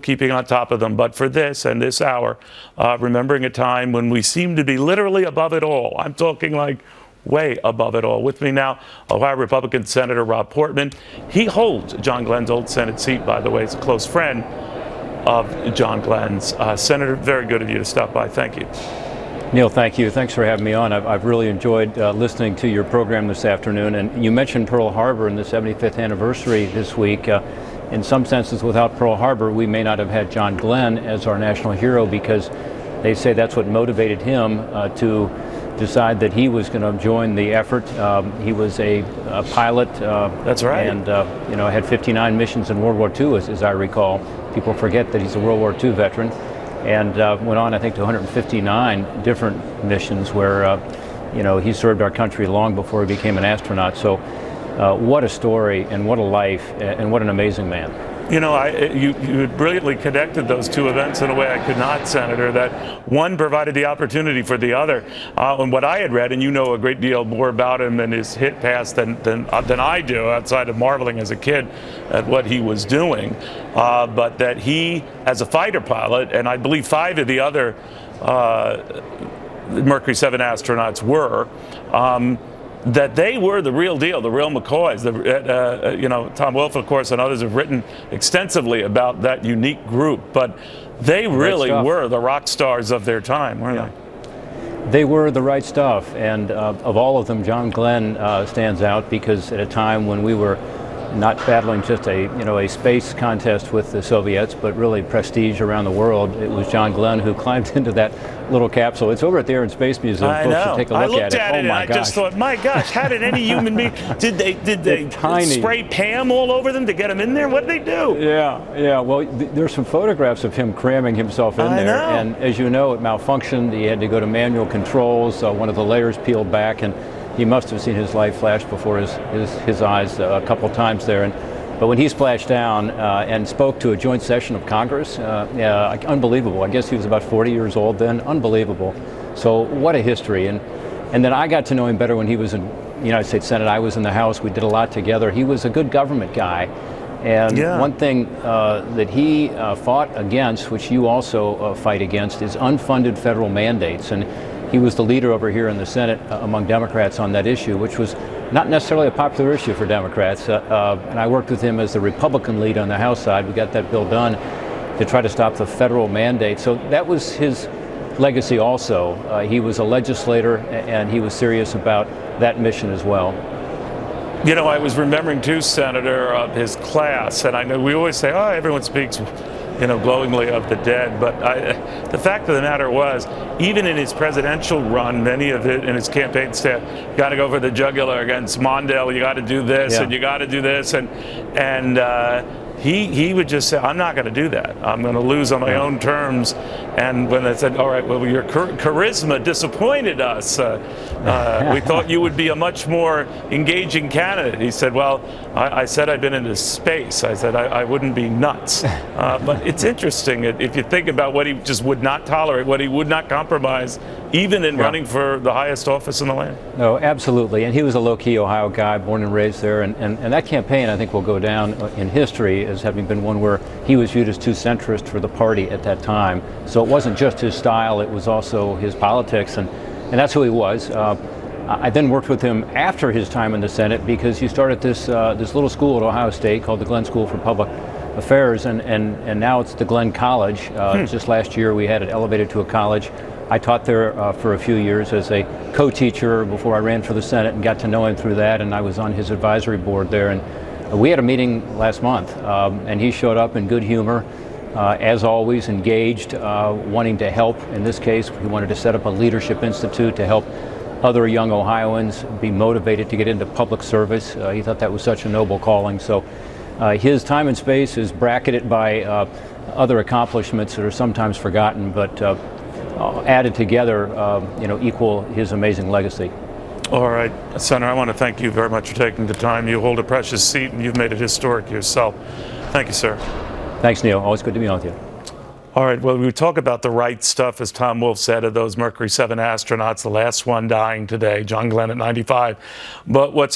keeping on top of them. But for this and this hour, remembering a time when we seemed to be literally above it all. I'm talking like way above it all. With me now, Ohio Republican Senator Rob Portman. He holds John Glenn's old Senate seat, by the way. He's a close friend of John Glenn's. Senator, very good of you to stop by. Thank you. Neil, thank you. Thanks for having me on. I've really enjoyed listening to your program this afternoon. And you mentioned Pearl Harbor and the 75th anniversary this week. In some senses, without Pearl Harbor, we may not have had John Glenn as our national hero, because they say that's what motivated him to decide that he was going to join the effort. He was a pilot. That's right. And had 59 missions in World War II, as I recall. People forget that he's a World War II veteran. And went on, I think, to 159 different missions where, he served our country long before he became an astronaut. So what a story, and what a life, and what an amazing man. You brilliantly connected those two events in a way I could not, Senator, that one provided the opportunity for the other. And what I had read, and you know a great deal more about him and his hit pass than I do, outside of marveling as a kid at what he was doing, but that he, as a fighter pilot, and I believe 5 of the other Mercury 7 astronauts were, that they were the real deal, the real McCoys. Tom Wolfe, of course, and others have written extensively about that unique group, but they really were the rock stars of their time, weren't they? They were the right stuff, and of all of them, John Glenn stands out, because at a time when we were not battling just a space contest with the Soviets, but really prestige around the world, it was John Glenn who climbed into that little capsule. It's over at the Air and Space Museum. Folks should take a look at it. I looked at it and I just thought, my gosh, how did any human being? Did they spray Pam all over them to get him in there? What did they do? Yeah. Well, there's some photographs of him cramming himself in there, and as you know, it malfunctioned. He had to go to manual controls. One of the layers peeled back, and he must have seen his life flash before his eyes a couple times there. But when he splashed down and spoke to a joint session of Congress, unbelievable. I guess he was about 40 years old then. Unbelievable. So what a history. And then I got to know him better when he was in the United States Senate. I was in the House. We did a lot together. He was a good government guy. And one thing that he fought against, which you also fight against, is unfunded federal mandates. And he was the leader over here in the Senate among Democrats on that issue, which was not necessarily a popular issue for Democrats. And I worked with him as the Republican lead on the House side. We got that bill done to try to stop the federal mandate. So that was his legacy also. He was a legislator, and he was serious about that mission as well. I was remembering too, Senator, of his class, and I know we always say, everyone speaks glowingly of the dead, but the fact of the matter was, even in his presidential run, many of it in his campaign staff, got to go for the jugular against Mondale. You got to do this, and you got to do this, and he would just say, I'm not going to do that. I'm going to lose on my own terms. And when they said, all right, well, your charisma disappointed us. We thought you would be a much more engaging candidate. He said, well, I said I'd been into space. I said I wouldn't be nuts. But it's interesting if you think about what he just would not tolerate, what he would not compromise, even in running for the highest office in the land. No, absolutely. And he was a low-key Ohio guy, born and raised there. And that campaign, I think, will go down in history as having been one where he was viewed as too centrist for the party at that time. So it wasn't just his style, it was also his politics, and that's who he was. I then worked with him after his time in the Senate, because he started this little school at Ohio State called the Glenn School for Public Affairs, and now it's the Glenn College. Just last year we had it elevated to a college. I taught there for a few years as a co-teacher before I ran for the Senate, and got to know him through that, and I was on his advisory board there. And we had a meeting last month, and he showed up in good humor, as always, engaged, wanting to help. In this case, he wanted to set up a leadership institute to help other young Ohioans be motivated to get into public service. He thought that was such a noble calling. So his time and space is bracketed by other accomplishments that are sometimes forgotten, but added together, equal his amazing legacy. All right, Senator, I want to thank you very much for taking the time. You hold a precious seat, and you've made it historic yourself. Thank you, sir. Thanks, Neil. Always good to be on with you. All right, well, we talk about the right stuff, as Tom Wolfe said, of those Mercury 7 astronauts, the last one dying today, John Glenn at 95. But what's